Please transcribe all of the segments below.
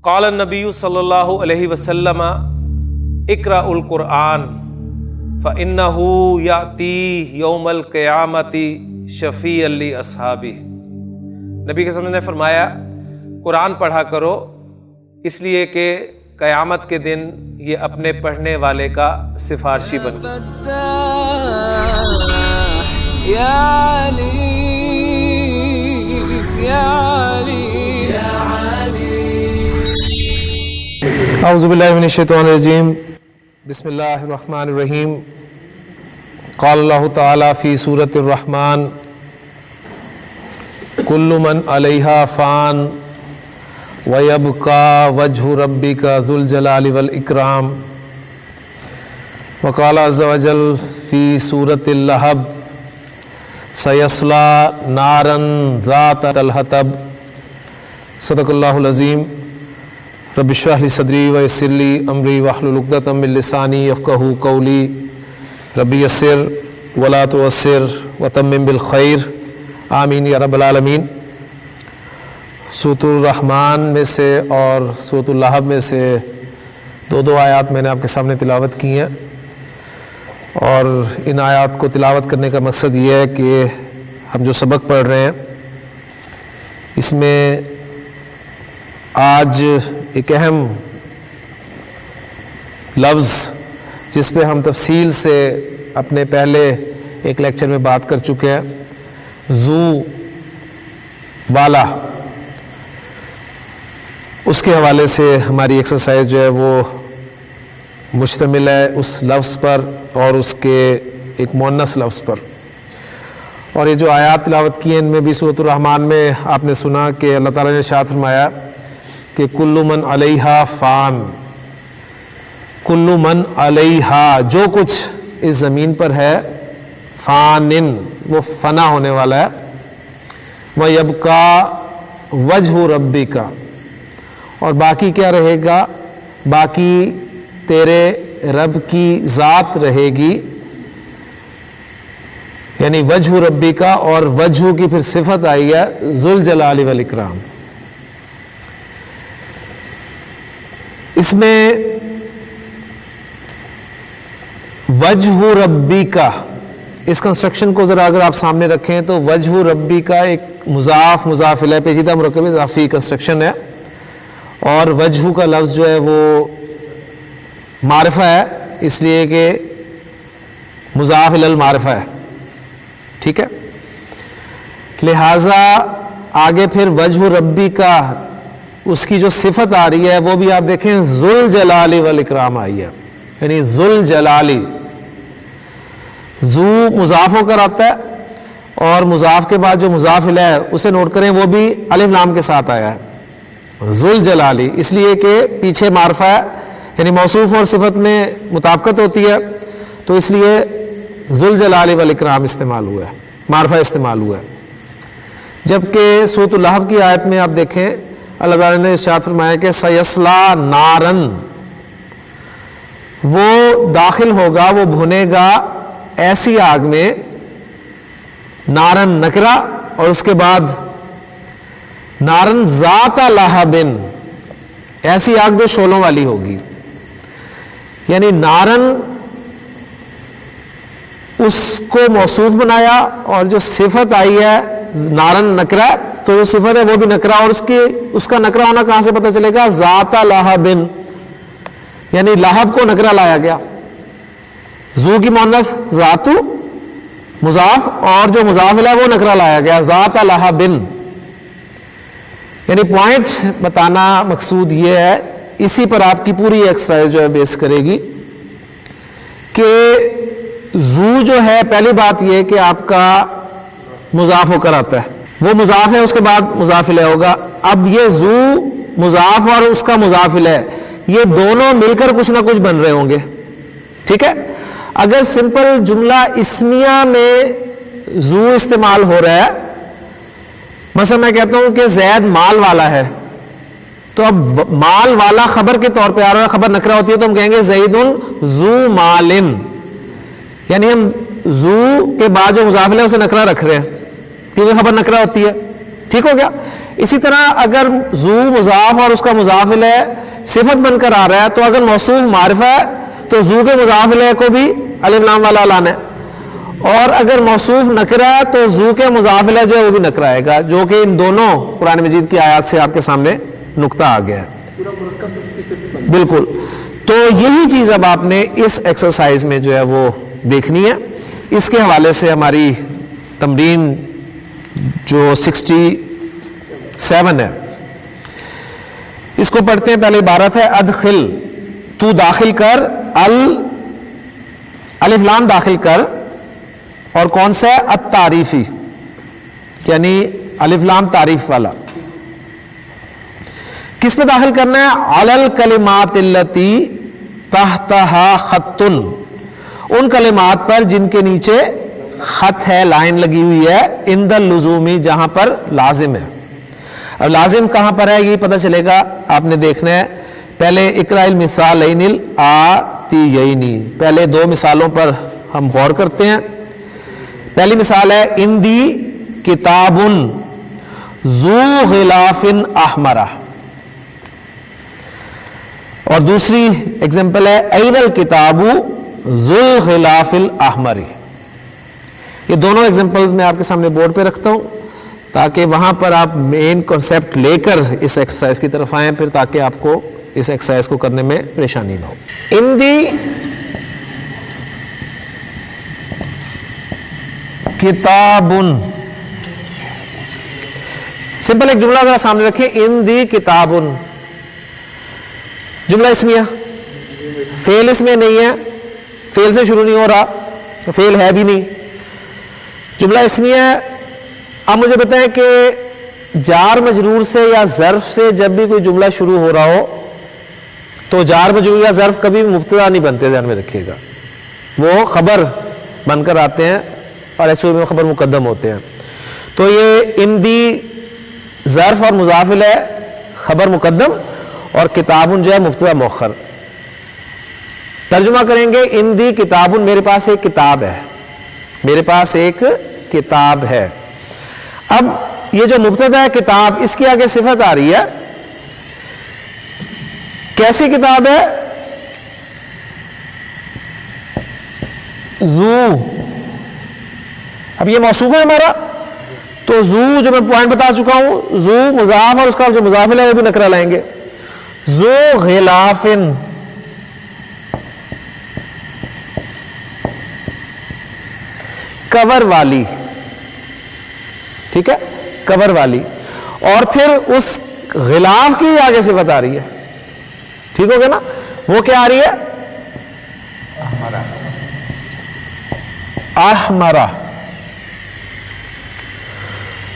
قال النبی صلی اللہ علیہ وسلم اقرأ القرآن فإنه یأتی یوم القیامت شفیعا لاصحابہ۔ نبی کے نے فرمایا قرآن پڑھا کرو، اس لیے کہ قیامت کے دن یہ اپنے پڑھنے والے کا سفارشی بن اعوذ باللہ من الشیطان الرجیم، بسم اللہ الرحمن الرحیم۔ قال اللہ تعالی فی سورۃ الرحمن کل من علیہا فان وَيَبْقَى وَجْهُ رَبِّكَ ذُو الْجَلَالِ وَالْإِكْرَامِ۔ وقال عز وجل فی سورۃ اللہب سَيَصْلَى نَارًا ذَاتَ لَهَبٍ۔ صدق اللہ العظیم۔ رب اشرح لی صدری ویسر لی امری واحلل عقدۃ من لسانی یفقہوا قولی۔ رب یسر ولا تعسر وتمم بالخیر، آمین یا رب العالمین۔ سورۃ الرحمن میں سے اور سورۃ اللہب میں سے دو آیات میں نے آپ کے سامنے تلاوت کی ہیں، اور ان آیات کو تلاوت کرنے کا مقصد یہ ہے کہ ہم جو سبق پڑھ رہے ہیں اس میں آج ایک اہم لفظ جس پہ ہم تفصیل سے اپنے پہلے ایک لیکچر میں بات کر چکے ہیں، ذو والا، اس کے حوالے سے ہماری ایکسرسائز جو ہے وہ مشتمل ہے اس لفظ پر اور اس کے ایک مؤنث لفظ پر۔ اور یہ جو آیات تلاوت کی ہیں ان میں بھی سورۃ الرحمن میں آپ نے سنا کہ اللہ تعالیٰ نے ارشاد فرمایا کہ کل من علیہا فان، کل من علیہا، جو کچھ اس زمین پر ہے، فانن، وہ فنا ہونے والا ہے، وَيَبْقَى وَجْهُ رَبِّكَ، اور باقی کیا رہے گا؟ باقی تیرے رب کی ذات رہے گی، یعنی وجہ ربی کا، اور وجہ کی پھر صفت آئی ہے ذو الجلال والاکرام۔ اس میں وجہ ربی کا، اس کنسٹرکشن کو ذرا اگر آپ سامنے رکھیں تو وجہ ربی کا ایک مضاف مضاف الیہ پیچیدہ مرکب اضافی کنسٹرکشن ہے، اور وجہ کا لفظ جو ہے وہ معرفہ ہے، اس لیے کہ مضاف الی المعرفہ ہے، ٹھیک ہے۔ لہٰذا آگے پھر وجہ ربی کا اس کی جو صفت آ رہی ہے وہ بھی آپ دیکھیں ذو الجلال والاکرام آئی ہے، یعنی ذو الجلالی، ذو مضاف ہو کر آتا ہے اور مضاف کے بعد جو مضاف الیہ ہے اسے نوٹ کریں وہ بھی الف لام کے ساتھ آیا ہے، ذو الجلالی، اس لیے کہ پیچھے معرفہ ہے، یعنی موصوف اور صفت میں مطابقت ہوتی ہے، تو اس لیے ذو الجلال والاکرام استعمال ہوا ہے، معرفہ استعمال ہوا ہے۔ جبکہ سورۃ اللہب کی آیت میں آپ دیکھیں اللہ تعالیٰ نے ارشاد فرمایا کہ سیصلی نارن، وہ داخل ہوگا، وہ بھنے گا ایسی آگ میں، نارن نکرہ، اور اس کے بعد نارن ذات لہب، ایسی آگ جو شعلوں والی ہوگی، یعنی نارن اس کو موصوف بنایا، اور جو صفت آئی ہے نارن نکرہ، تو جو صفت ہے وہ بھی نکرہ، اور اس کا نکرہ ہونا کہاں سے پتہ چلے گا؟ ذات لہب، یعنی لہب کو نکرہ لایا گیا، ذو کی مؤنث ذات مضاف، اور جو مضاف ہے وہ نکرہ لایا گیا، ذات لہب۔ یعنی پوائنٹ بتانا مقصود یہ ہے، اسی پر آپ کی پوری ایکسرسائز جو ہے بیس کرے گی کہ ذو جو ہے، پہلی بات یہ کہ آپ کا مضاف ہو کر آتا ہے، وہ مضاف ہے، اس کے بعد مضاف الیہ ہوگا۔ اب یہ ذو مضاف اور اس کا مضاف الیہ، یہ دونوں مل کر کچھ نہ کچھ بن رہے ہوں گے، ٹھیک ہے۔ اگر سمپل جملہ اسمیہ میں ذو استعمال ہو رہا ہے، مثلا میں کہتا ہوں کہ زید مال والا ہے، تو اب مال والا خبر کے طور پہ آ رہا ہے، خبر نکرہ ہوتی ہے تو ہم کہیں گے زید ذو مال، یعنی ہم ذو کے بعد جو مضاف ہے اسے نکرہ رکھ رہے ہیں کیونکہ خبر نکرہ ہوتی ہے، ٹھیک ہو گیا۔ اسی طرح اگر ذو مضاف اور اس کا مضاف الیہ صفت بن کر آ رہا ہے تو اگر موصوف معرفہ ہے تو ذو کے مضاف الیہ کو بھی الف لام والا لانا ہے، اور اگر موصوف نکرہ ہے تو ذو کے مضاف الیہ جو ہے وہ بھی نکرہ آئے گا، جو کہ ان دونوں قرآن مجید کی آیات سے آپ کے سامنے نقطہ آ گیا ہے۔ بالکل، تو یہی چیز اب آپ نے اس ایکسرسائز میں جو ہے وہ دیکھنی ہے۔ اس کے حوالے سے ہماری تمرین جو 67 ہے اس کو پڑھتے ہیں۔ پہلے عبارت ہے ادخل، تو داخل کر، الف لام داخل کر، اور کون سا ہے؟ التعریفی، یعنی الف لام تعریف والا۔ کس پہ داخل کرنا ہے؟ علی الکلمات التی تحتہا خط، ان کلمات پر جن کے نیچے خط ہے، لائن لگی ہوئی ہے، عند اللزومی، جہاں پر لازم ہے۔ اب لازم کہاں پر ہے یہ پتہ چلے گا، آپ نے دیکھنا ہے۔ پہلے اقرأ المثالین الآتیین، پہلے دو مثالوں پر ہم غور کرتے ہیں۔ پہلی مثال ہے عندی کتاب ذو غلاف احمرہ، اور دوسری ایگزامپل ہے این الکتاب ذو الغلاف الاحمر۔ یہ دونوں ایگزامپلز میں آپ کے سامنے بورڈ پہ رکھتا ہوں تاکہ وہاں پر آپ مین کنسیپٹ لے کر اس ایکسرسائز کی طرف آئیں، پھر تاکہ آپ کو اس ایکسرسائز کو کرنے میں پریشانی نہ ہو۔ عندی کتاب، سمپل ایک جملہ ذرا سامنے رکھیں، عندی کتاب، جملہ اسمیہ، فعل اس میں نہیں ہے، فعل سے شروع نہیں ہو رہا، فعل ہے بھی نہیں، جملہ اسمیہ ہے۔ اب مجھے بتائیں کہ جار مجرور سے یا ظرف سے جب بھی کوئی جملہ شروع ہو رہا ہو تو جار مجرور یا ظرف کبھی مبتدا نہیں بنتے، ذہن میں رکھیے گا، وہ خبر بن کر آتے ہیں اور ایسے میں خبر مقدم ہوتے ہیں۔ تو یہ عندی ظرف اور مضاف الیہ خبر مقدم، اور کتابن جو ہے مبتدا مؤخر۔ ترجمہ کریں گے عندی کتابن، میرے پاس ایک کتاب ہے، میرے پاس ایک کتاب ہے۔ اب یہ جو مبتدا ہے کتاب، اس کی آگے صفت آ رہی ہے، کیسی کتاب ہے؟ ذو، اب یہ موصوف ہے ہمارا، تو ذو جو میں پوائنٹ بتا چکا ہوں، ذو مضاف اور اس کا جو مضاف ہے وہ بھی نکرہ لائیں گے۔ ذو غلافن، کور والی، ٹھیک ہے، کور والی، اور پھر اس غلاف کی آگے صفت آ رہی ہے، ٹھیک ہو گیا نا؟ وہ کیا آ رہی ہے؟ احمرہ،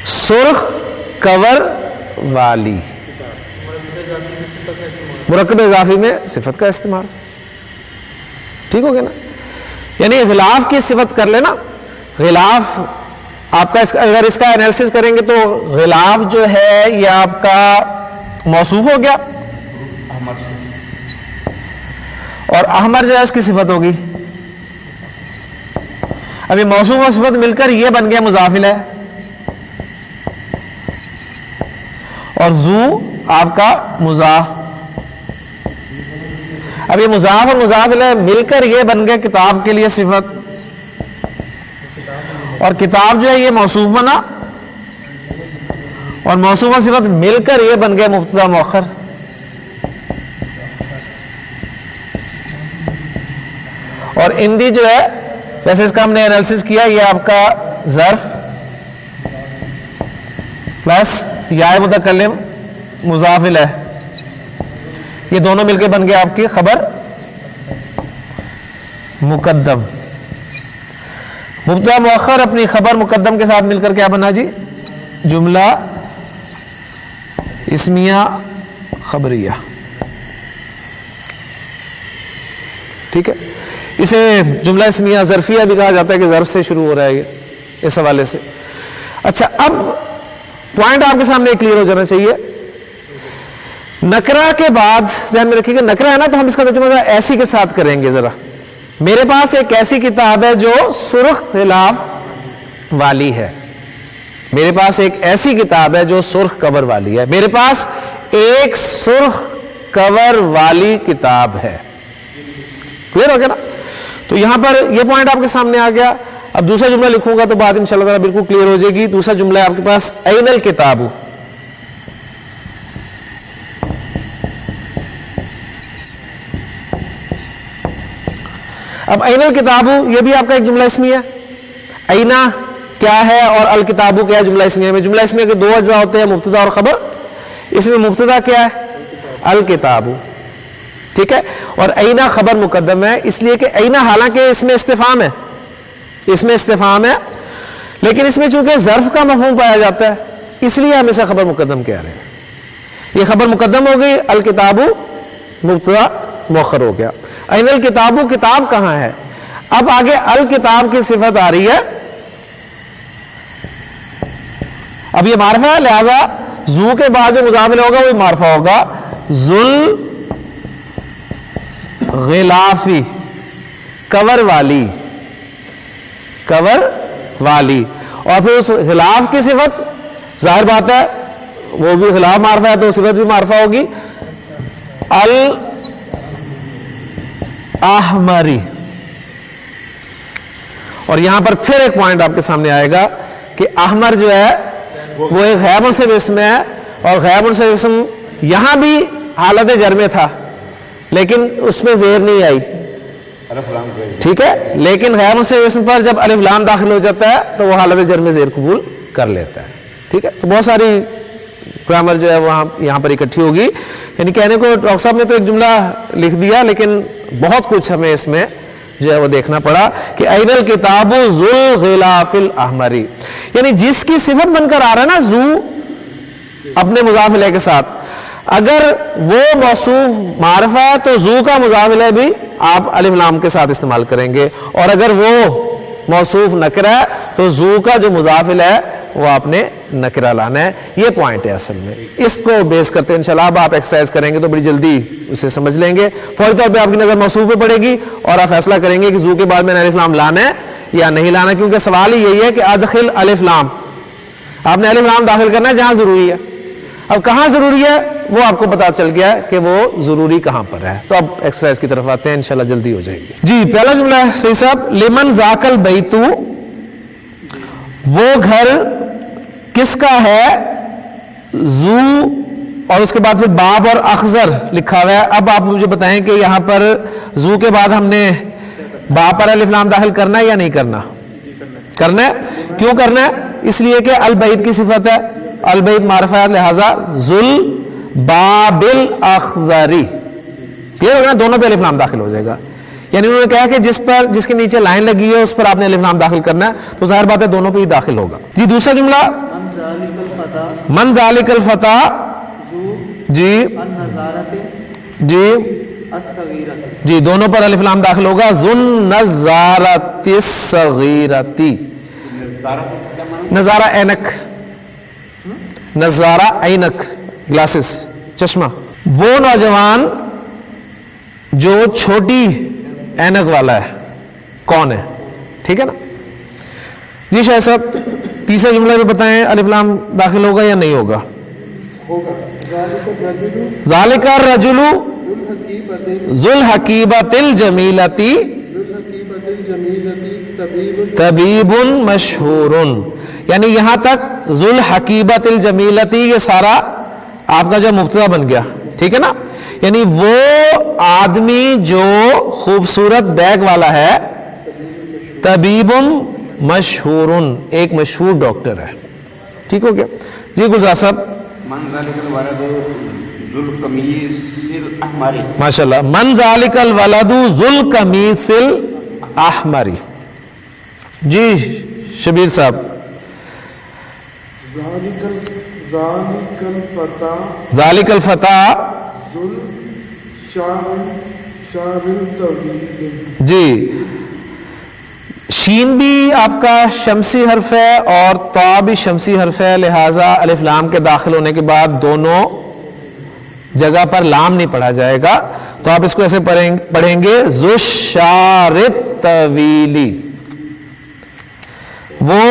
سرخ کور والی، مرکب اضافی میں صفت کا استعمال، ٹھیک ہو گیا نا؟ یعنی غلاف کی صفت کر لینا، غلاف آپ کا اگر اس کا انالیسس کریں گے تو غلاف جو ہے یہ آپ کا موصوف ہو گیا، اور احمر جو ہے اس کی صفت ہوگی۔ ابھی موصوف و صفت مل کر یہ بن گیا مضاف الیہ، اور ذو آپ کا مضاف۔ اب یہ مضاف اور مضاف الیہ مل کر یہ بن گیا کتاب کے لیے صفت، اور کتاب جو ہے یہ موصوف بنا، اور موصوف و صفت مل کر یہ بن گیا مبتدا مؤخر۔ اور عندی جو ہے جیسے اس کا ہم نے انالیسس کیا، یہ آپ کا ظرف پلس یا متکلم مضاف الیہ، یہ دونوں مل کے بن گیا آپ کی خبر مقدم۔ مبتدا مؤخر اپنی خبر مقدم کے ساتھ مل کر کیا بنا جی؟ جملہ اسمیہ خبریہ، ٹھیک ہے۔ اسے جملہ اسمیہ ظرفیہ بھی کہا جاتا ہے کہ ظرف سے شروع ہو رہا ہے یہ، اس حوالے سے۔ اچھا، اب پوائنٹ آپ کے سامنے کلیئر ہو جانا چاہیے۔ نکرہ کے بعد ذہن میں رکھیے گا، نکرہ ہے نا تو ہم اس کا ترجمہ ایسی کے ساتھ کریں گے ذرا۔ میرے پاس ایک ایسی کتاب ہے جو سرخ غلاف والی ہے، میرے پاس ایک ایسی کتاب ہے جو سرخ کور والی ہے، میرے پاس ایک سرخ کور والی کتاب ہے. کلیئر ہو گیا نا؟ تو یہاں پر یہ پوائنٹ آپ کے سامنے آ گیا. اب دوسرا جملہ لکھوں گا تو بات انشاءاللہ تعالیٰ بالکل کلیئر ہو جائے گی. دوسرا جملہ ہے آپ کے پاس این الکتاب. اب این الکتاب یہ بھی آپ کا ایک جملہ اسمی ہے. اینا کیا ہے اور الکتابو کیا ہے؟ جملہ اسمیہ میں. جملہ اسمیہ کے دو اجزاء ہوتے ہیں، مبتدا اور خبر. اس میں مبتدا کیا ہے؟ الکتابو. ٹھیک ہے. اور اینا خبر مقدم ہے، اس لیے کہ اینا حالانکہ اس میں استفہام ہے، اس میں استفہام ہے، لیکن اس میں چونکہ ظرف کا مفہوم پایا جاتا ہے اس لیے ہم اسے خبر مقدم کہہ رہے ہیں. یہ خبر مقدم ہو گئی، الکتابو مبتدا مؤخر ہو گیا. این الکتابو کتاب کہاں ہے؟ اب آگے الکتاب کی صفت آ رہی ہے. اب یہ معرفہ ہے، لہذا ذو کے بعد جو مضاف الیہ ہوگا وہ معرفہ ہوگا. ذل غلافی، کور والی، کور والی. اور پھر اس غلاف کی صفت ظاہر بات ہے وہ بھی غلاف معرفہ ہے تو صفت بھی معرفہ ہوگی. الاحمری. اور یہاں پر پھر ایک پوائنٹ آپ کے سامنے آئے گا کہ احمر جو ہے وہ ایک غیر منصب اسم ہے، اور غیر منصب اسم یہاں بھی حالت جر میں تھا لیکن اس میں زیر نہیں آئی. ٹھیک ہے. لیکن غیر منصب اسم پر جب الف لام داخل ہو جاتا ہے تو وہ حالت جر میں زیر قبول کر لیتا ہے. ٹھیک ہے. تو بہت ساری گرامر جو ہے وہاں یہاں پر اکٹھی ہوگی. یعنی کہنے کو ڈاکٹر صاحب نے تو ایک جملہ لکھ دیا لیکن بہت کچھ ہمیں اس میں جو ہے وہ دیکھنا پڑا کہ این الکتاب ذو الغلاف الاحمری. یعنی جس کی صفت بن کر آ رہا ہے نا ذو اپنے مضاف الیہ کے ساتھ، اگر وہ موصوف معرفہ ہے تو ذو کا مضاف الیہ بھی آپ الف لام کے ساتھ استعمال کریں گے، اور اگر وہ موصوف نکرہ ہے تو ذو کا جو مضاف الیہ ہے وہ آپ نے نکرہ لانا ہے. یہ پوائنٹ ہے اصل میں. اس کو بیس کرتے ہیں انشاءاللہ اب آپ ایکسرسائز کریں گے تو بڑی جلدی اسے سمجھ لیں گے. فوری طور پہ آپ کی نظر موصوف پہ پڑے گی اور آپ فیصلہ کریں گے کہ ذو کے بعد میں الف لام لانا ہے یا نہیں لانا، کیونکہ سوال ہی یہی ہے کہ ادخل الف لام. آپ نے الف لام داخل کرنا ہے جہاں ضروری ہے. اب کہاں ضروری ہے وہ آپ کو پتا چل گیا ہے کہ وہ ضروری کہاں پر ہے. تو اب ایکسرسائز کی طرف آتے ہیں انشاءاللہ جلدی ہو جائے گی. جی پہلا جملہ ہے صحیح صاحب. لمن ذاک البیت، وہ گھر کس کا ہے؟ ذو اور اس کے بعد پھر باب اور اخذر لکھا ہوا ہے. اب آپ مجھے بتائیں کہ یہاں پر ذو کے بعد ہم نے باب پر الف لام داخل کرنا ہے یا نہیں کرنا؟ کرنا ہے. کیوں کرنا ہے؟ اس لیے کہ البیت کی صفت ہے، البیت معرفہ ہے، لہذا ذل باب الاخضری. کلیئر ہوگا نا؟ دونوں پہ الف لام داخل ہو جائے گا. یعنی انہوں نے کہا کہ جس کے نیچے لائن لگی ہے اس پر آپ نے الف لام داخل کرنا ہے، تو ظاہر بات ہے دونوں پہ ہی داخل ہوگا. جی دوسرا جملہ من ذالک الفتى، جی جی جی دونوں پر الف لام داخل ہوگا. ذن نظارت الصغیرتی. نظارہ اینک، نظارہ اینک گلاسز چشمہ. وہ نوجوان جو چھوٹی اینک والا ہے کون ہے؟ ٹھیک ہے نا. جی شاہ صاحب تیسرے جملے میں بتائیں الف لام داخل ہوگا یا نہیں ہوگا؟ ذالک الرجل ذو الحکیبۃ الجمیلۃ طبیب مشہور. یعنی یہاں تک ذو الحکیبۃ الجمیلۃ یہ سارا آپ کا جو مبتدا بن گیا. ٹھیک ہے نا. یعنی وہ آدمی جو خوبصورت بیگ والا ہے، طبیب مشہور، ایک مشہور ڈاکٹر ہے. ٹھیک ہو گیا. جی گلزار صاحب. ماشاء اللہ. من ذالک الولد ذو القمیص الاحمر. جی شبیر صاحب. ذالک الفتى جی شین بھی آپ کا شمسی حرف ہے اور تا بھی شمسی حرف ہے، لہذا الف لام کے داخل ہونے کے بعد دونوں جگہ پر لام نہیں پڑھا جائے گا. تو آپ اس کو ایسے پڑھیں گے ذو الشعر الطویل. وہ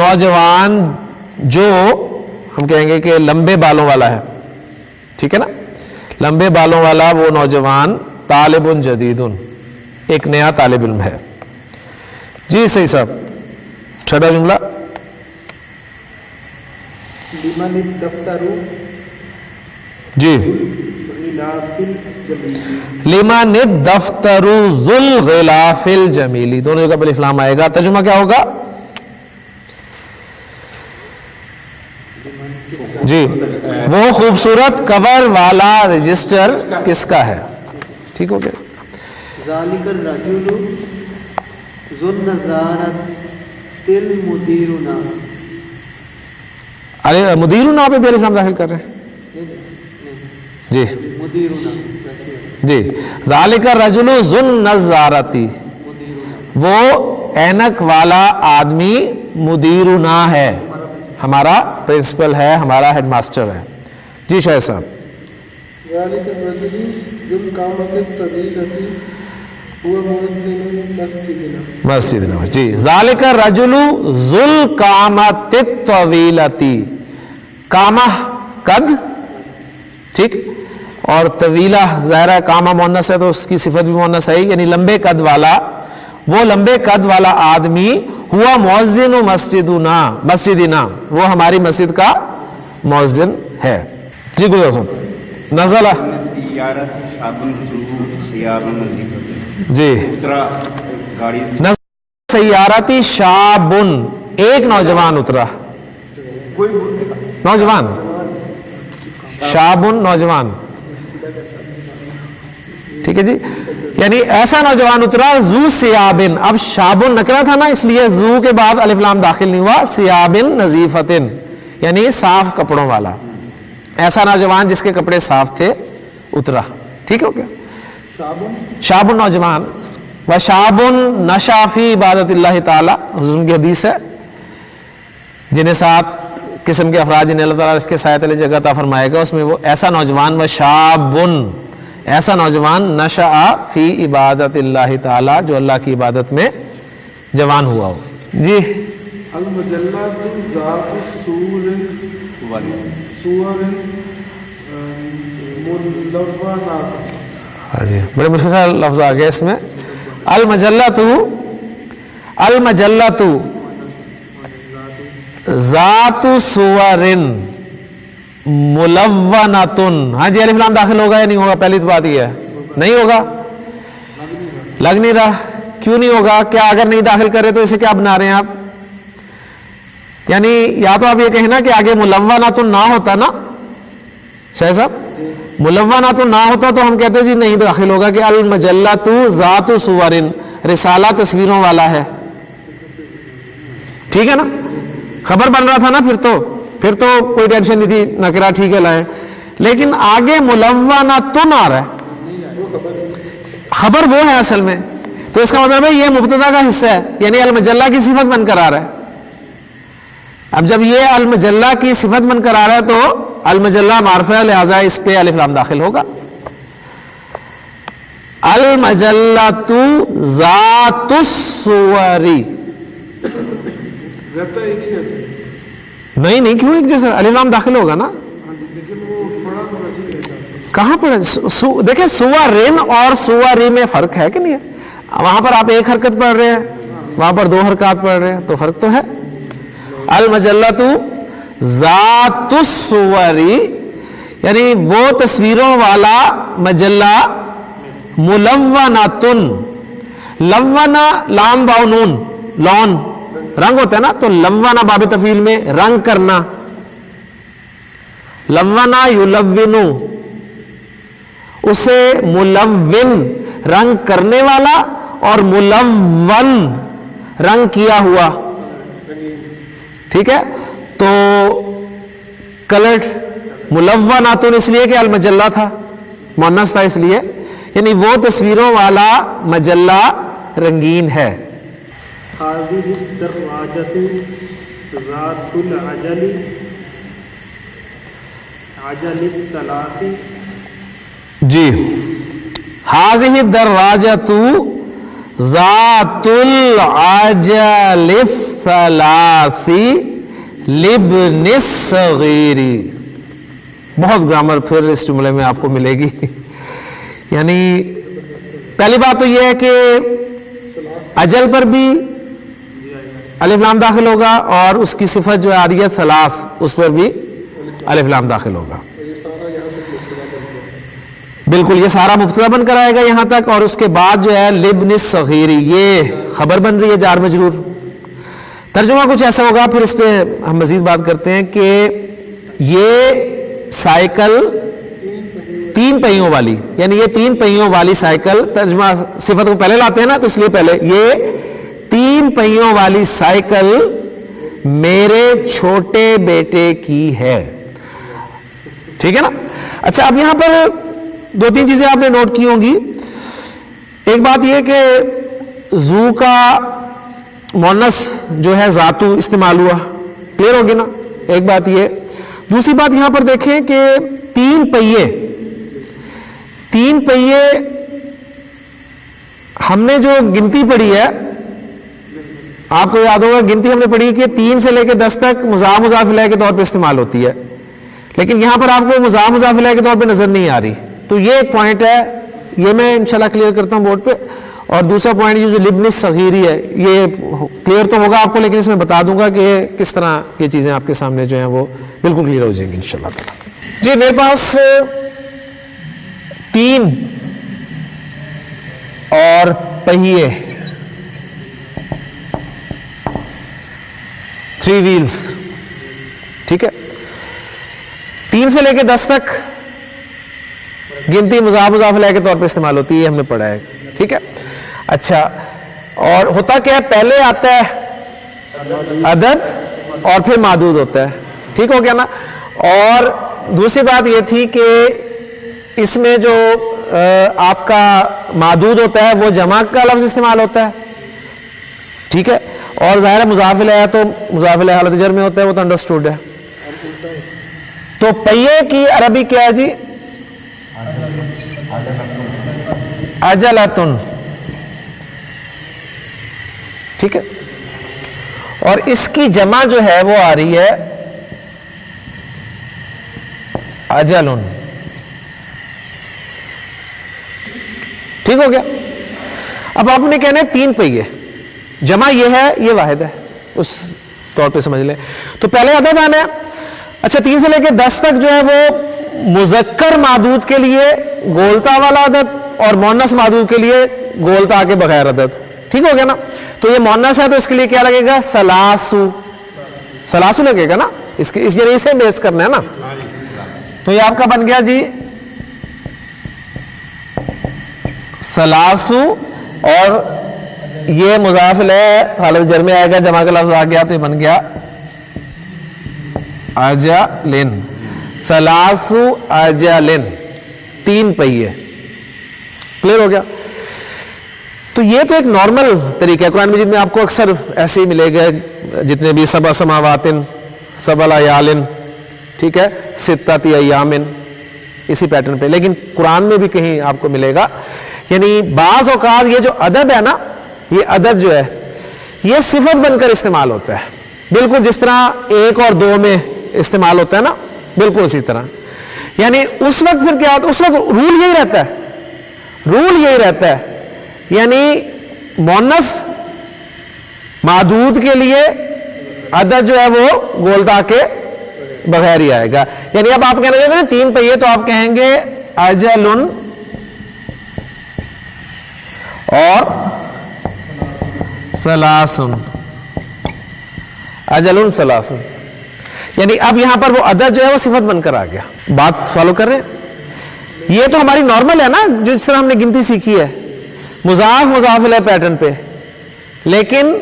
نوجوان جو ہم کہیں گے کہ لمبے بالوں والا ہے, ٹھیک ہے نا, لمبے بالوں والا وہ نوجوان طالب جدید, ایک نیا طالب علم ہے. جی صحیح صاحب, چھٹا جملہ. لمن الدفتر جی, غلاف الجمیل. لمن الدفتر ذو الغلاف الجمیل, دونوں جگہ پر الف لام آئے گا. ترجمہ کیا ہوگا؟ جی, وہ خوبصورت کور والا رجسٹر کس کا ہے؟ ٹھیک ہو گیا. ذالک الرجل ذو النضارۃ المدیرنا. ارے مدیرنا پہ بھی الف لام داخل کر رہے ہیں. جی مدیرنا جی, ذالک الرجل ذو النضارۃ, وہ اینک والا آدمی مدیرنا ہے, ہمارا پرنسپل ہے, ہمارا ہیڈ ماسٹر ہے. جی شاہد صاحب. ذالک الرجل ذو القامۃ الطویلۃ هو مؤذن مسجدنا. مسجدنا. جی, ذالک الرجل ذو القامۃ الطویلۃ, قامہ قد, ٹھیک, اور طویلہ ظاہر ہے قامہ مؤنث ہے تو اس کی صفت بھی مؤنث ہے, یعنی لمبے قد والا, وہ لمبے قد والا آدمی ہوا مؤذن مسجدنا, وہ ہماری مسجد کا مؤذن ہے. جی گزر صاحب. نزلہ. جی, سیارتی شابن, ایک نوجوان اترا. نوجوان, شابن نوجوان, ٹھیک ہے جی, یعنی ایسا نوجوان اترا ذو سیابن. اب شابن نکرہ تھا نا, اس لیے ذو کے بعد الف لام داخل نہیں ہوا. سیابن نظیفتن, یعنی صاف کپڑوں والا, ایسا نوجوان جس کے کپڑے صاف تھے اترا. ٹھیک ہو گیا. شابن نوجوان. و شابن نشا فی عبادت اللہ تعالی, حضور کی حدیث ہے, جنہیں 7 قسم کے افراد جنہیں اللہ تعالیٰ اس کے سایہ تلے جگہ عطا فرمائے گا, اس میں وہ ایسا نوجوان, و شابن, ایسا نوجوان, نشأ فی عبادت اللہ تعالی, جو اللہ کی عبادت میں جوان ہوا ہو. جی, المجلۃ ذات السور سور ملونات. ہاں جی, بڑے مشکل سے لفظ آ گئے اس میں. المجلۃ ذات سور ملونۃ. ہاں جی, الف لام داخل ہوگا یا نہیں ہوگا؟ پہلی تو بات یہ ہے نہیں ہوگا, لگ نہیں رہا. کیوں نہیں ہوگا؟ کیا اگر نہیں داخل کرے تو اسے کیا بنا رہے ہیں آپ؟ یعنی یا تو آپ یہ کہیں نا کہ آگے ملونۃ نہ ہوتا نا شاہ صاحب, ملونۃ نہ ہوتا تو ہم کہتے جی نہیں داخل ہوگا کہ المجلۃ ذات سور, رسالہ تصویروں والا ہے. ٹھیک ہے نا, خبر بن رہا تھا نا, پھر تو کوئی ٹینشن نہیں تھی, نکرہ ٹھیک ہے لائے. لیکن آگے ملونۃ آ رہا ہے, خبر وہ ہے اصل میں, تو اس کا مطلب ہے یہ مبتدا کا حصہ ہے, یعنی المجلہ کی صفت بن کر آ رہا ہے. اب جب یہ المجلہ کی صفت بن کر آ رہا ہے تو المجلہ معرفہ ہے, لہذا اس پہ الف لام داخل ہوگا. المجلۃ ذات السور. نہیں کیوں ایک جیسا الف لام داخل ہوگا نا, کہاں پر دیکھیں سورن اور سوری میں فرق ہے کہ نہیں ہے؟ وہاں پر آپ ایک حرکت پڑھ رہے ہیں, وہاں پر 2 حرکات پڑھ رہے ہیں, تو فرق تو ہے. المجلۃ ذات السور, یعنی وہ تصویروں والا مجلہ, ملونۃ, لونا لام واو نون, لون رنگ ہوتا ہے نا, تو لونا باب تفعیل میں رنگ کرنا, لونا یلونو, اسے ملون رنگ کرنے والا اور ملون رنگ کیا ہوا. ٹھیک ہے, تو کلرڈ ملونات اس لیے کہ المجلہ تھا, مؤنث تھا اس لیے, یعنی وہ تصویروں والا مجلہ رنگین ہے. هذه الدراجة ذات العجل عجل الثلاث. جی, هذه الدراجة ذات العجل الثلاث لبن الصغیر. بہت گرامر پھر اس جملے میں آپ کو ملے گی. یعنی پہلی بات تو یہ ہے کہ اجل پر بھی الف لام داخل ہوگا اور اس کی صفت جو آ رہی ہے ثلاث اس پر بھی الف لام داخل ہوگا. بالکل یہ سارا مبتدا بن کر آئے گا یہاں تک, اور اس کے بعد جو ہے لبن الصغیر یہ خبر بن رہی ہے جار مجرور. ترجمہ کچھ ایسا ہوگا, پھر اس پہ ہم مزید بات کرتے ہیں کہ یہ سائیکل تین پہیوں والی, یعنی یہ تین پہیوں والی سائیکل, ترجمہ صفت کو پہلے لاتے ہیں نا تو اس لیے پہلے یہ تین پہیوں والی سائیکل میرے چھوٹے بیٹے کی ہے. ٹھیک ہے نا. اچھا اب یہاں پر دو تین چیزیں آپ نے نوٹ کی ہوں گی. ایک بات یہ کہ زو کا مونس جو ہے ذاتو استعمال ہوا, کلیئر ہوگی نا, ایک بات یہ. دوسری بات یہاں پر دیکھیں کہ تین پہیے ہم نے جو گنتی پڑھی ہے, آپ کو یاد ہوگا گنتی ہم نے پڑھی کہ 3 سے لے کے 10 تک مضاف مضاف الیہ کے طور پہ استعمال ہوتی ہے, لیکن یہاں پر آپ کو مضاف مضاف الیہ کے طور پہ نظر نہیں آ رہی. تو یہ ایک پوائنٹ ہے, یہ میں انشاءاللہ کلیئر کرتا ہوں بورڈ پہ. اور دوسرا پوائنٹ یہ جو لبن الصغیر ہے یہ کلیئر تو ہوگا آپ کو, لیکن اس میں بتا دوں گا کہ کس طرح یہ چیزیں آپ کے سامنے جو ہیں وہ بالکل کلیئر ہو جائیں گی انشاءاللہ تعالی. جی میرے پاس 3 اور پہیے 3 wheels, ٹھیک ہے. 3 سے لے کے 10 تک گنتی مضاف مضاف الیہ کے طور پہ استعمال ہوتی ہے, یہ ہم نے پڑھا ہے. ٹھیک ہے. اچھا, اور ہوتا کیا ہے, پہلے آتا ہے عدد اور پھر معدود ہوتا ہے. ٹھیک ہو گیا نا. اور دوسری بات یہ تھی کہ اس میں جو آپ کا معدود ہوتا ہے وہ جمع کا لفظ استعمال ہوتا ہے. ٹھیک ہے. اور ظاہر ہے مضاف الیہ تو مضاف الیہ حالت جر میں ہوتا ہے, وہ تو انڈرسٹوڈ ہے. تو پہیے کی عربی کیا ہے جی؟ عجلتن. ٹھیک ہے. اور اس کی جمع جو ہے وہ آ رہی ہے عجلن. ٹھیک ہو گیا. اب آپ نے کہنا ہے 3 پہیے, جمع یہ ہے, یہ واحد ہے, اس طور پہ سمجھ لیں. تو پہلے عدد آنا ہے. اچھا 3 سے لے کے 10 تک جو ہے وہ مذکر معدود کے لیے گولتا والا عدد اور مؤنث معدود کے لیے گولتا کے بغیر عدد. ٹھیک ہو گیا نا. تو یہ مؤنث ہے تو اس کے لیے کیا لگے گا؟ سلاسو لگے گا نا. اس یعنی اسے بیس کرنا ہے نا. تو یہ آپ کا بن گیا جی سلاسو, اور یہ مضاف الیہ حالت جر میں آئے گا, جمع کا لفظ آ گیا تو یہ بن گیا اجلن. سلاسو اجلن, 3 پہیے. کلیئر ہو گیا. تو یہ تو ایک نارمل طریقہ ہے. قرآن مجید میں آپ کو اکثر ایسے ہی ملے گا, جتنے بھی 7 سماواتن 7 لیالن, ٹھیک ہے, 6 ایامن, اسی پیٹرن پہ. لیکن قرآن میں بھی کہیں آپ کو ملے گا, یعنی بعض اوقات یہ جو عدد ہے نا, یہ عدد جو ہے یہ صفت بن کر استعمال ہوتا ہے, بالکل جس طرح 1 اور 2 میں استعمال ہوتا ہے نا, بالکل اسی طرح. یعنی اس وقت پھر کیا ہوتا ہے, اس وقت رول یہی رہتا ہے, یعنی مؤنث معدود کے لیے عدد جو ہے وہ گولتا کے بغیر ہی آئے گا. یعنی اب آپ کہنا چاہتے ہیں 3 پہیے, تو آپ کہیں گے اجلن اور سلاسن. اجلن سلاسن, یعنی اب یہاں پر وہ عدد جو ہے وہ صفت بن کر آ گیا. بات فالو کر رہے ہیں؟ یہ تو ہماری نارمل ہے نا, جس طرح ہم نے گنتی سیکھی ہے مضاف مضاف الیہ پیٹرن پہ. لیکن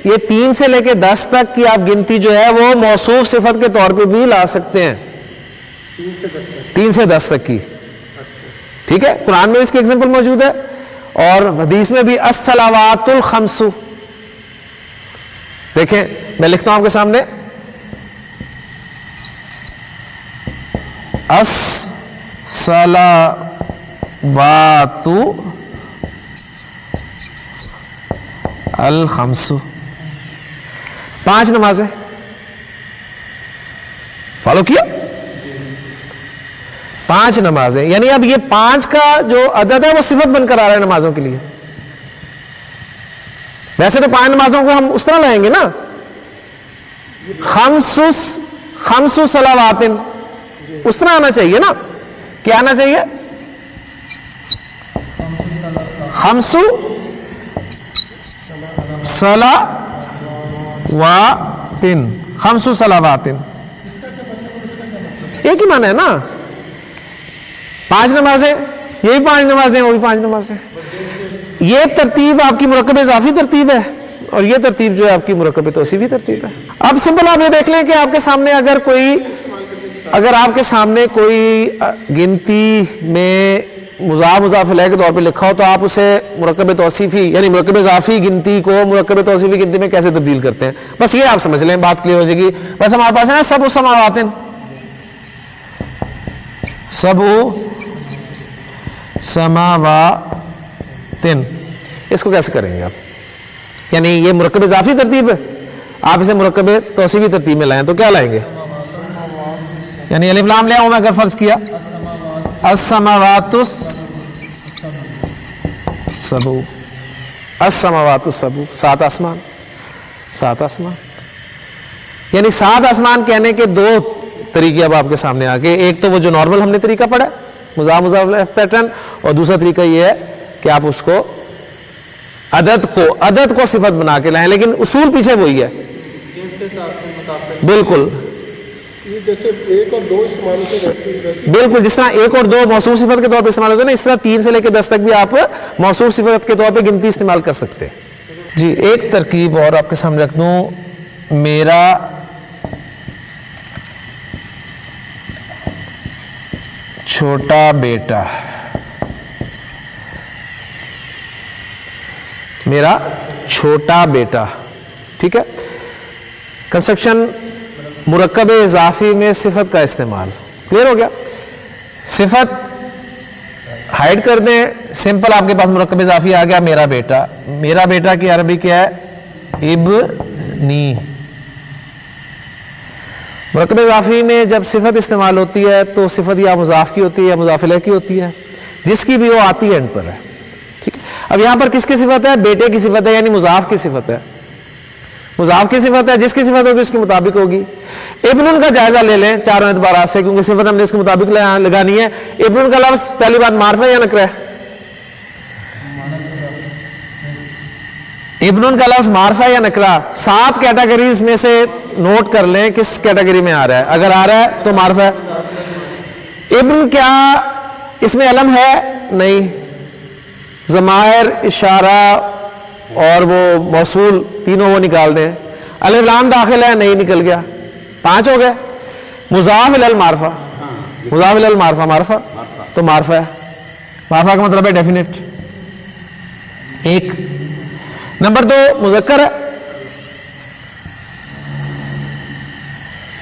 یہ 3 سے لے کے 10 تک کی آپ گنتی جو ہے وہ موصوف صفت کے طور پہ بھی لا سکتے ہیں. 3 سے 10 تک کی. ٹھیک ہے. قرآن میں اس کی ایگزامپل موجود ہے, اور حدیث میں بھی الصلوات الخمس. دیکھیں میں لکھتا ہوں آپ کے سامنے, الصلوات الخمس, 5 نمازیں. فالو کیا؟ 5 نمازیں، یعنی اب یہ 5 کا جو عدد ہے وہ صفت بن کر آ رہا ہے نمازوں کے لیے. ویسے تو 5 نمازوں کو ہم اس طرح لائیں گے نا، خمس صلوات، اس طرح آنا چاہیے نا. کیا آنا چاہیے؟ خمس صلوات، خمس صلوات، ایک ہی معنی ہے نا. 5 نمازیں، یہ بھی 5 نمازیں، وہ بھی 5 نمازیں. یہ ترتیب آپ کی مرکب اضافی ترتیب ہے، اور یہ ترتیب جو ہے آپ کی مرکب توصیفی ترتیب ہے. اب سمپل آپ یہ دیکھ لیں کہ آپ کے سامنے اگر آپ کے سامنے کوئی گنتی میں مضاف الیہ کے طور پہ لکھا ہو تو آپ اسے مرکب توصیفی یعنی مرکب اضافی گنتی کو مرکب توصیفی گنتی میں کیسے تبدیل کرتے ہیں، بس یہ آپ سمجھ لیں، بات کلیئر ہو جائے گی. بس ہمارے پاس ہے سب سماوات، سب سماوات، اس کو کیسے کریں گے آپ؟ یعنی یہ مرکب اضافی ترتیب ہے، آپ اسے مرکب توصیفی ترتیب میں لائیں تو کیا لائیں گے؟ یعنی الف لام لیا ہوں میں اگر فرض کیا السماوات السبع، السماوات السبع، 7 آسمان، 7 آسمان. یعنی 7 آسمان کہنے کے 2 طریقے اب آپ کے سامنے آ گئے. ایک تو وہ جو نارمل ہم نے طریقہ پڑھا مضاف الیہ پیٹرن، اور دوسرا طریقہ یہ ہے کہ آپ اس کو عدد کو صفت بنا کے لائیں، لیکن اصول پیچھے وہی ہے بالکل. جیسے 1 اور 2 استعمال ہوتے ہیں، بالکل جس طرح 1 اور 2 موصوف صفت کے طور پہ استعمال ہوتے ہیں نا، اس طرح 3 سے لے کے 10 تک بھی آپ موصوف صفت کے طور پہ گنتی استعمال کر سکتے ہیں. جی ایک ترکیب اور آپ کے سامنے رکھ دوں، میرا چھوٹا بیٹا، میرا چھوٹا بیٹا، ٹھیک ہے. کنسٹرکشن مرکب اضافی میں صفت کا استعمال کلیئر ہو گیا. صفت ہائڈ کر دیں، سمپل آپ کے پاس مرکب اضافی آ گیا میرا بیٹا. میرا بیٹا کی عربی کیا ہے؟ ابنی. مرکب اضافی میں جب صفت استعمال ہوتی ہے تو صفت یا مضاف کی ہوتی ہے یا مضاف الیہ کی ہوتی ہے، جس کی بھی وہ آتی ہے اینڈ پر ہے. ٹھیک ہے، اب یہاں پر کس کی صفت ہے؟ بیٹے کی صفت ہے، یعنی مضاف کی صفت ہے. مضاف کی صفت ہے، جس کی صفت ہوگی اس کے مطابق ہوگی. ابن کا جائزہ لے لیں چاروں اعتبارات سے، کیونکہ صفت ہم نے اس کے مطابق لگانی ہے. ابن کا لفظ پہلی بات معرفہ یا نکرہ ہے؟ ابن کا لفظ معرفہ یا نکرہ؟ 7 کیٹیگریز میں سے نوٹ کر لیں کس کیٹیگری میں آ رہا ہے. اگر آ رہا ہے تو معرفہ ہے. ابن کیا اس میں علم ہے؟ نہیں. ضمائر، اشارہ اور وہ موصول تینوں وہ نکال دیں. الف لام داخل ہے؟ نہیں، نکل گیا. 5 ہو گئے. مضاف الی المعرفہ، مضاف الی المعرفہ معرفہ تو معرفہ ہے. معرفہ کا مطلب ہے ڈیفینیٹ. 1 نمبر 2 مذکر ہے.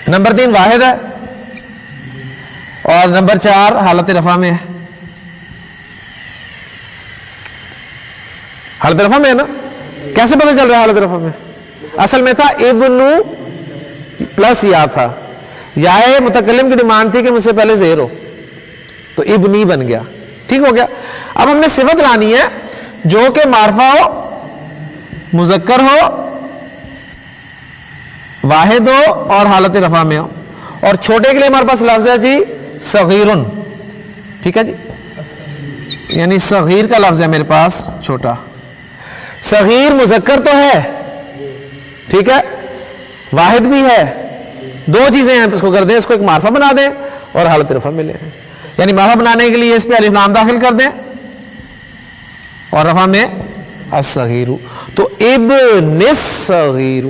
نمبر 3 واحد ہے. اور نمبر 4 حالت رفع میں ہے. حالت رفع میں ہے نا؟ کیسے پتہ چل رہا ہے حالت رفع میں؟ اصل میں تھا ابن پلس یا تھا، یا متکلم کی ڈیمانڈ تھی کہ مجھ سے پہلے زیر ہو، تو ابنی بن گیا. ٹھیک ہو گیا. اب ہم نے صفت لانی ہے جو کہ معرفہ ہو، مذکر ہو، واحد ہو اور حالت رفع میں ہو. اور چھوٹے کے لیے ہمارے پاس لفظ ہے جی صغیرن. ٹھیک ہے جی، یعنی صغیر کا لفظ ہے میرے پاس چھوٹا. صغیر مذکر تو ہے، ٹھیک ہے، واحد بھی ہے. 2 چیزیں ہیں، اس کو کر دیں، اس کو ایک معرفہ بنا دیں اور حالت رفع میں لیں. یعنی معرفہ بنانے کے لیے اس پہ الف لام داخل کر دیں اور رفع میں الصغیر. تو ابن الصغیر،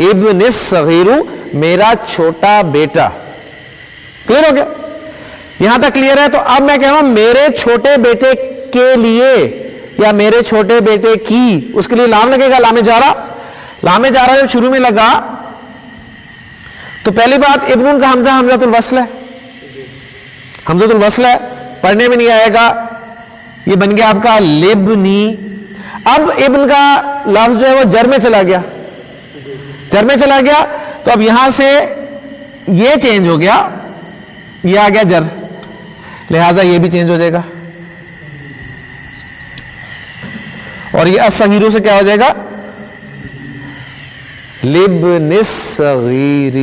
ابن الصغیر میرا چھوٹا بیٹا. کلیئر ہو گیا؟ یہاں تک کلیئر ہے. تو اب میں کہہ رہا ہوں میرے چھوٹے بیٹے کے لیے یا میرے چھوٹے بیٹے کی، اس کے لیے لام لگے گا، لام جارہ. لام جارہ جب شروع میں لگا تو پہلی بات ابن کا حمزہ حمزۃ الوصل ہے، حمزۃ الوصل ہے، پڑھنے میں نہیں آئے گا. یہ بن گیا آپ کا لبنی. اب ابن کا لفظ جو ہے وہ جر میں چلا گیا، جر میں چلا گیا. تو اب یہاں سے یہ چینج ہو گیا, یہ آ گیا جر, لہذا یہ بھی چینج ہو جائے گا, اور یہ الصغیر سے کیا ہو جائے گا, لابن الصغیر.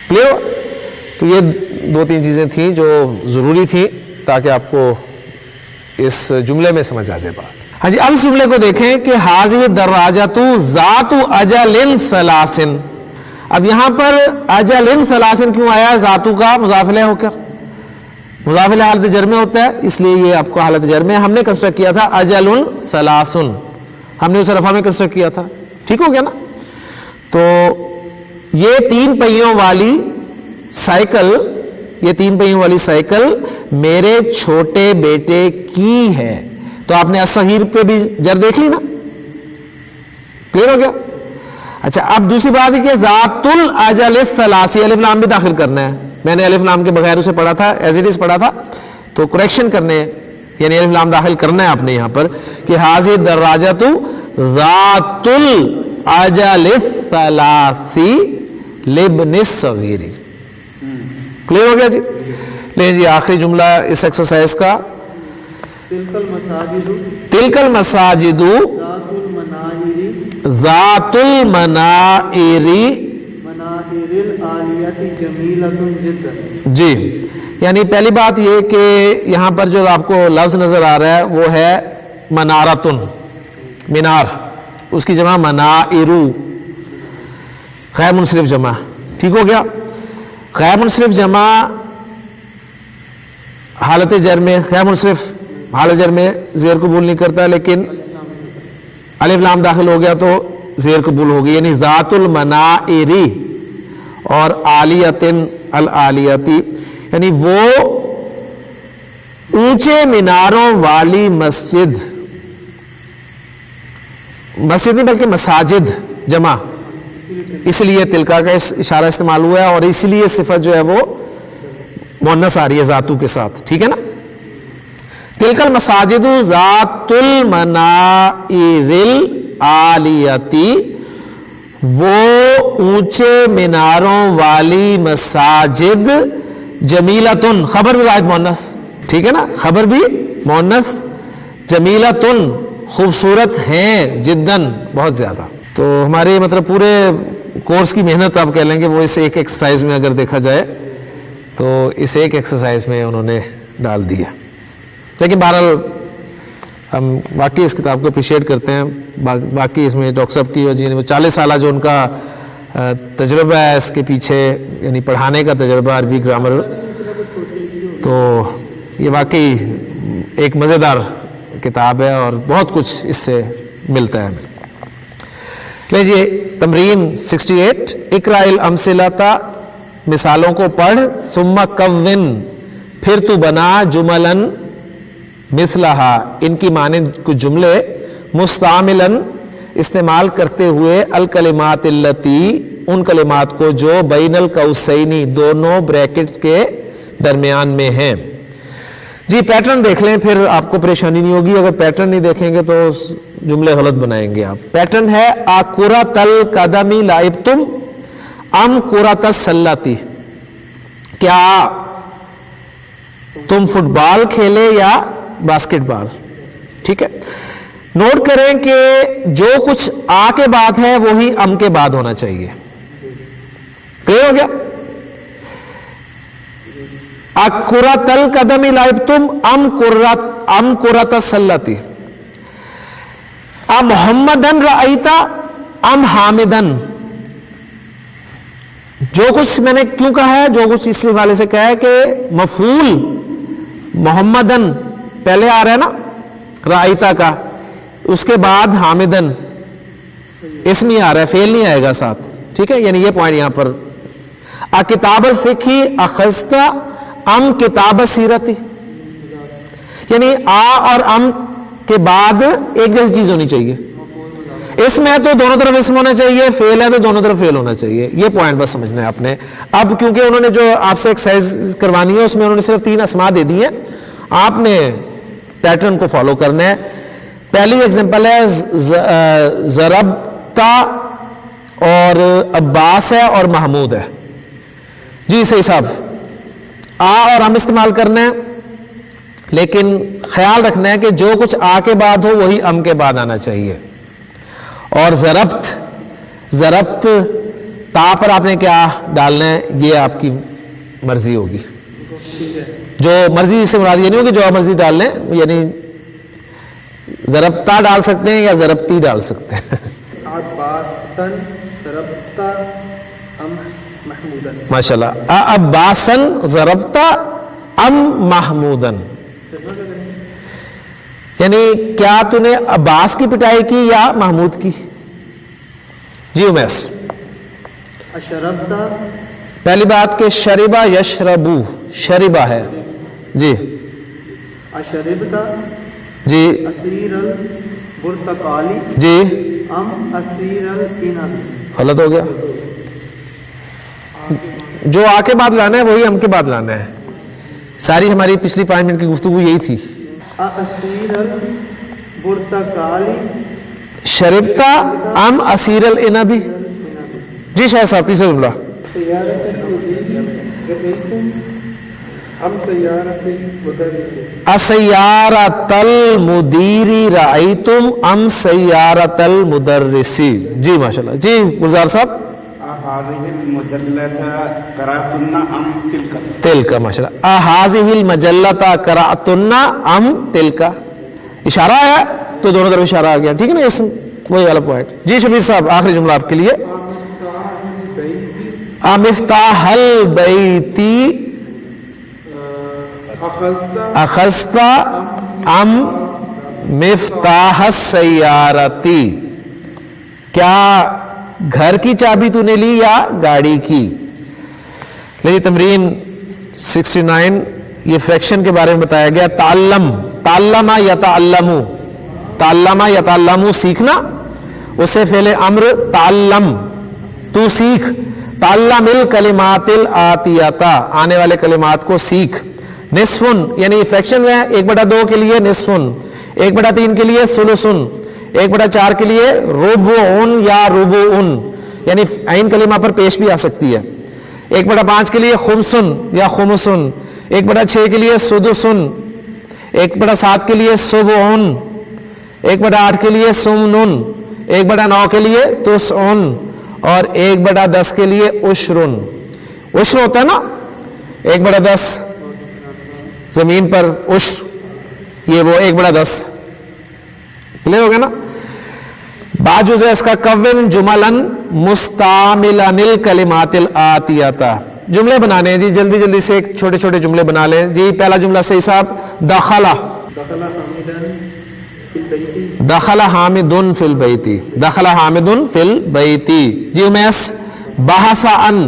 کلیئر؟ تو یہ دو تین چیزیں تھیں جو ضروری تھیں تاکہ آپ کو اس جملے میں سمجھ آ جائے بات. ہاں جی, اب اس جملے کو دیکھیں کہ حاضر دراجۃ ذات اجل ثلاثن. اب یہاں پر اجل ثلاثن کیوں آیا؟ ذاتو کا مضاف الیہ ہو کر, مضاف الیہ حالت جر میں ہوتا ہے, اس لیے یہ آپ کو حالت جر میں. ہم نے کنسٹرکٹ کیا تھا اجل ثلاثن, ہم نے اسے رفع میں کنسٹرکٹ کیا تھا, ٹھیک ہو گیا نا. تو یہ 3 پہیوں والی سائیکل, یہ 3 پہیوں والی سائیکل میرے چھوٹے بیٹے کی ہے. تو آپ نے الصغیر پہ بھی جر دیکھ لی نا, کلیئر ہو گیا. اچھا, اب دوسری بات ہے کہ ذات الاجل الثلاثی, الف لام بھی داخل کرنا ہے. میں نے الف لام کے بغیر اسے پڑھا تھا, ایز اٹ از پڑھا تھا, تو کریکشن کرنے ہیں, یعنی الف لام داخل کرنا ہے آپ نے یہاں پر کہ حاضر دراجۃ ذات الاجل الثلاثی لابن الصغیر. کلیئر ہو گیا جی. لیں جی آخری جملہ اس ایکسرسائز کا, تلک المساجد ذات المنائر جی. یعنی پہلی بات یہ کہ یہاں پر جو آپ کو لفظ نظر آ رہا ہے وہ ہے منارتن, مینار, اس کی جمع منائرو, غیر منصرف جمع, ٹھیک ہو گیا. غیر منصرف جمع حالت جر میں, غیر منصرف حالت جر میں زیر قبول نہیں کرتا, لیکن الف لام داخل ہو گیا تو زیر قبول ہوگی. یعنی ذات المنائری اور عالیتن العالیتی, یعنی وہ اونچے میناروں والی مسجد, مسجد نہیں بلکہ مساجد جمع, اس لیے تلکا کا اشارہ استعمال ہوا ہے, اور اس لیے صفت جو ہے وہ مؤنث آ رہی ہے ذاتو کے ساتھ, ٹھیک ہے نا. تلک المساجد ذات المنائر العالیتی, وہ اونچے میناروں والی مساجد, جمیلتن خبر بھی واحد مؤنث, ٹھیک ہے نا, خبر بھی مؤنث, جمیلتن خوبصورت ہیں, جدن بہت زیادہ. تو ہمارے مطلب پورے کورس کی محنت آپ کہہ لیں گے وہ اس ایک ایکسرسائز میں اگر دیکھا جائے تو اس ایک ایکسرسائز میں انہوں نے ڈال دیا. لیکن بہرحال ہم واقعی اس کتاب کو اپریشیٹ کرتے ہیں. باقی اس میں ڈاکٹر صاحب کی وہ 40 سالہ جو ان کا تجربہ ہے اس کے پیچھے, یعنی پڑھانے کا تجربہ عربی گرامر, تو یہ واقعی ایک مزیدار کتاب ہے اور بہت کچھ اس سے ملتا ہے. لیجیے تمرین 68, اقرأ الامثلۃ, مثالوں کو پڑھ, ثم کون, پھر تو بنا, جملاً مثلہا, ان کی مانند کچھ جملے, مستعملاً, استعمال کرتے ہوئے, الکلمات اللتی, ان کلمات کو جو بین القوسین, دونوں بریکٹس کے درمیان میں ہیں. جی پیٹرن دیکھ لیں, پھر آپ کو پریشانی نہیں ہوگی. اگر پیٹرن نہیں دیکھیں گے تو جملے غلط بنائیں گے آپ. پیٹرن ہے اکرۃ القدم لعبتم ام کرۃ السلۃ, کیا تم فٹ بال کھیلے یا باسکٹ بال, ٹھیک ہے. نوٹ کریں کہ جو کچھ آ کے بعد ہے وہی ام کے بعد ہونا چاہیے. کلیئر ہو گیا. اکرۃ القدم لعبتم ام کرۃ السلۃ, محمدن رأیت ام حامدن. جو کچھ میں نے کیوں کہا ہے, جو کچھ اس حوالے سے کہا ہے کہ مفعول محمدن پہلے آ رہا ہے نا رأیتا کا, اس کے بعد حامدن اسم نہیں آ رہا ہے, فعل نہیں آئے گا ساتھ, ٹھیک ہے. یعنی یہ پوائنٹ یہاں پر, کتاب الفقہ اخذت ام کتاب السیرتی, یعنی آ اور ام کے بعد ایک جیسی چیز ہونی چاہیے. اسم ہے تو دونوں طرف اسم ہونا چاہیے, فعل ہے تو دونوں طرف فعل ہونا چاہیے. یہ پوائنٹ بس سمجھنا ہے آپ نے. اب کیونکہ انہوں نے جو آپ سے ایکسرسائز کروانی ہے اس میں انہوں نے صرف 3 اسماء دے دی ہیں, آپ نے پیٹرن کو فالو کرنا ہے. پہلی ایگزامپل ہے ضربتا اور عباس ہے اور محمود ہے. جی صحیح صاحب, آ اور ہم استعمال کرنا ہے, لیکن خیال رکھنا ہے کہ جو کچھ آ کے بعد ہو وہی ام کے بعد آنا چاہیے. اور ضربت تا پر آپ نے کیا ڈالنا ہے یہ آپ کی مرضی ہوگی, جو مرضی سے مراد یہ نہیں ہوگی جو مرضی ڈال لیں, یعنی ضربتا ڈال سکتے ہیں یا ضربتی ڈال سکتے ہیں. عباسن ضربتا ام محمودن. ماشاء اللہ. عباسن ضربتا ام محمودن, یعنی کیا تو نے عباس کی پٹائی کی یا محمود کی؟ جی امیس. اشربتا, پہلی بات کہ شربا یشربو, شربا ہے. جی اشربتا جی اسیر البرتقالی جی, ام اسیر العنب. غلط ہو گیا. جو آ کے بعد لانا ہے وہی ہم کے بعد لانا ہے. ساری ہماری پچھلی 5 منٹ کی گفتگو یہی تھی. اسیر البرتقالی شربتا ام اسیر العنبی. جی شاہ صاحب تیسرا جملہ. سیارت المدیر رأیتم ام سیارت المدرس. اسیارت المدیری رأیتم ام سیارت المدرسی. جی ماشاءاللہ. جی گلزار صاحب. هذه المجلة قرأتن أم تلك. تلک ماشاءاللہ. احاذہ المجلۃ قرأتن ام تلک. اشارہ ہے تو دونوں طرف اشارہ آ گیا, ٹھیک ہے نا, اس وہی والا پوائنٹ. جی شبیر صاحب آخری جملہ آپ کے لیے. مفتاح البیتی اخذت ام مفتاح السیارتی. کیا گھر کی چابی تو نے لی یا گاڑی کی؟ لیکن تمرین 69 یہ فریکشن کے بارے میں بتایا گیا. تعلم یتعلم, تعلم یتعلم سیکھنا, اس سے فعل امر تعلم تو سیکھ. تعلم الکلمات الآتیہ آنے والے کلمات کو سیکھ. نصفن یعنی فریکشن ہے, 1/2 کے لیے نصفن, 1/3 کے لیے ثلثن, 1/4 کے لیے ربعن یا ربعن, یعنی عین کلمہ پر پیش بھی آ سکتی ہے. 1/5 کے لیے خمسن یا خمسن, 1/6 کے لیے سدسن, 1/7 کے لیے سبعن, 1/8 کے لیے سمنن, 1/9 کے لیے تسعن, اور 1/10 کے لیے عشرن. عشر ہوتا ہے نا 1/10 زمین پر عشر, یہ وہ 1/10 کلیئر ہو گیا نا. باجوز ہے اس کا کون جملن مستعملن الکلمات الآتیہ. جملے بنانے ہیں جی, جلدی جلدی سے ایک چھوٹے چھوٹے جملے بنا لیں. جی پہلا جملہ صحیح صاحب. دخلا, دخل حامدن فی البیتی, دخل حامدن فی البیتی. جی امیس. بحث ان,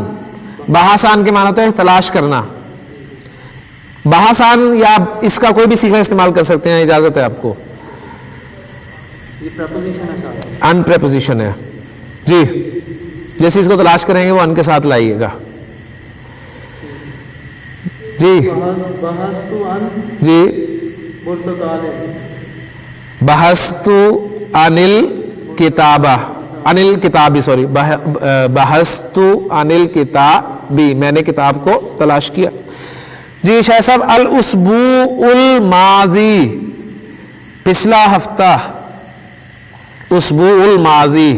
بحث ان کے معنی ہوتا ہے تلاش کرنا. بحث ان یا اس کا کوئی بھی صیغہ استعمال کر سکتے ہیں, اجازت ہے آپ کو. یہ پریپوزیشن ہے صاحب. ان پریپوزیشن ہے. جی جیسے اس کو تلاش کریں گے وہ ان کے ساتھ لائیے گا. جی بحثت عن جی برتقال. بحثت عن الکتابہ, عن الکتابی سوری, بحثت عن الکتابی, میں نے کتاب کو تلاش کیا. جی شاہ صاحب. الاسبوع الماضی, پچھلا ہفتہ. اسبوع الماضی.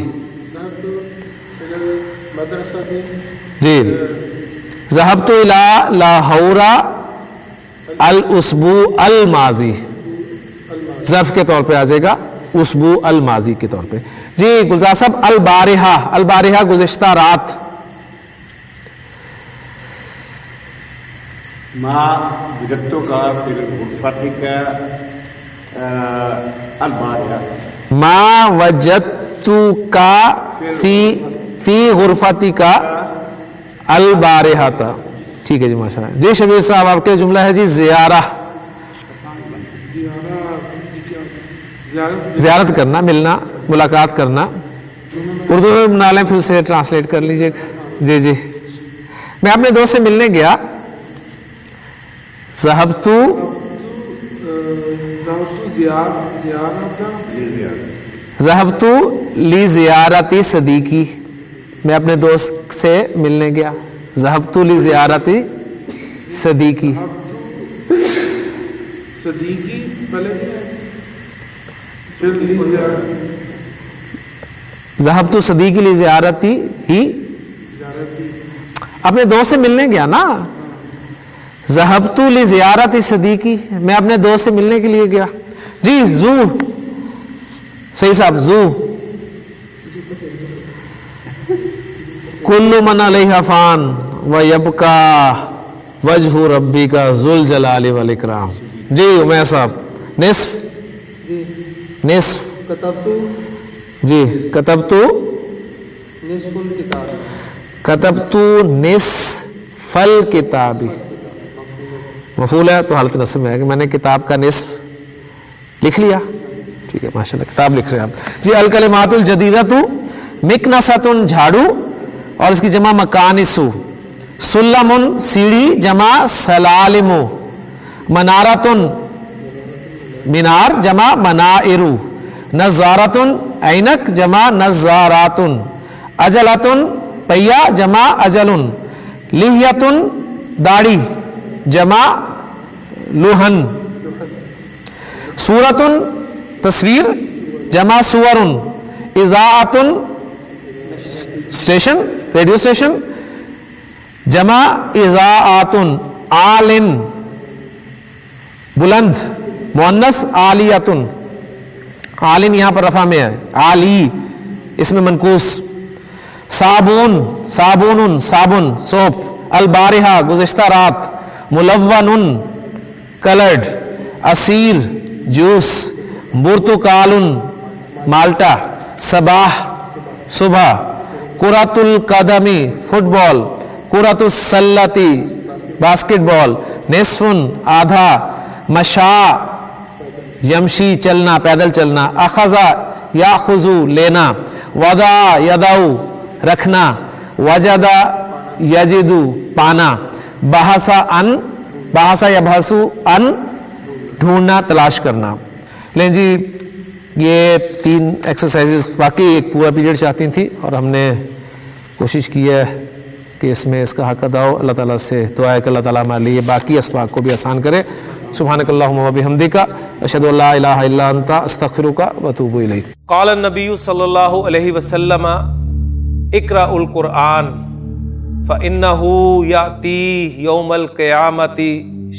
مدرسہ جی. ذهبت الى لاہور الاسبوع الماضی, ظرف کے طور پہ آ جائے گا, اسبوع الماضی کے طور پہ. جی گلزار صاحب. البارحہ, البارحہ گزشتہ رات. ما وجدتك في غرفتك البارحة. ما وجدتك فی غرفتك البارحة. ٹھیک ہے جی ماشاء اللہ. جی شبیر صاحب آپ کے جملہ ہے جی زیارہ, زیارت کرنا, ملنا, ملاقات کرنا. اردو میں بنا لیں پھر سے ٹرانسلیٹ کر لیجئے. جی جی. میں اپنے دوست سے ملنے گیا. ذهبت ذهبت لزیارت صدیقی, میں اپنے دوست سے ملنے گیا. ذهبت لزیارت صدیقی. صدیقی پہلے کیا ہے؟ پھر لی زیارت ذهبت صدیقی لزیارتی ہی زیارتی اپنے دوست سے ملنے گیا نا. ذهبت لزیارت صدیقی میں اپنے دوست سے ملنے کے لیے گیا. جی زو صحیح صاحب زو. کل من علیہ فان ویبقى وجہ ربک ذو الجلال والاکرام. جی عمیر صاحب نصف جی نصف. کتبتو جی کتبت نصف الکتاب. کتبت نصف الکتاب مفعول ہے تو حالت نصب میں ہے کہ میں نے کتاب کا نصف لکھ لیا. ٹھیک ہے ماشاء اللہ کتاب لکھ رہے ہیں آپ. جی الکلمات الجدیدۃ مکنست جھاڑو اور اس کی جمع مکانسو. سلم سیڑھی جمع سلالم. منارۃ مینار جمع منائر. نظارۃ عینک جمع نظارات. اجلۃ پیا جمع اجل. لحیۃ داڑھی جمع لوہن. سورۃ تصویر جمع سور. اذاعۃ اسٹیشن ریڈیو اسٹیشن جمع اذاعات. عالن بلند مؤنث عالیۃ. عالن یہاں پر رفع میں ہے. عالی اس میں منقوص. صابون صابون صابن سوپ. البارحہ گزشتہ رات. ملون کلرڈ. عصیر جوس. برتقال مالٹا. صباح صبح. کرۃ القدمی فٹ بال. کرۃ السلتی باسکٹ بال. نصف آدھا. مشا یمشی چلنا پیدل چلنا. اخذ یاخذ لینا. وضع یدع رکھنا. وجد یجد پانا. بحث ان بحث یبحث ان ڈھونڈنا تلاش کرنا. لیں جی یہ 3 ایکسرسائزز باقی ایک پورا پیریڈ چاہتی تھی اور ہم نے کوشش کی ہے کہ اس میں اس کا حق ادا ہو. اللہ تعالیٰ سے دعا ہے کہ اللہ تعالیٰ ہمارے لیے باقی اسباق کو بھی آسان کرے. سبحانک اللہم و بحمدک اشہد ان لا الہ الا انت استغفرک و اتوب الیک. قال النبی صلی اللہ علیہ وسلم اقرأ القرآن فإنه یأتی یوم القیامت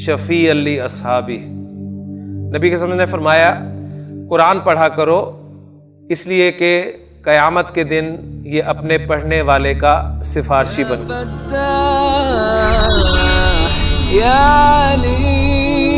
شفیعا لاصحابہ. نبی کے صلی اللہ علیہ وسلم نے فرمایا قرآن پڑھا کرو اس لیے کہ قیامت کے دن یہ اپنے پڑھنے والے کا سفارشی بن. يا علي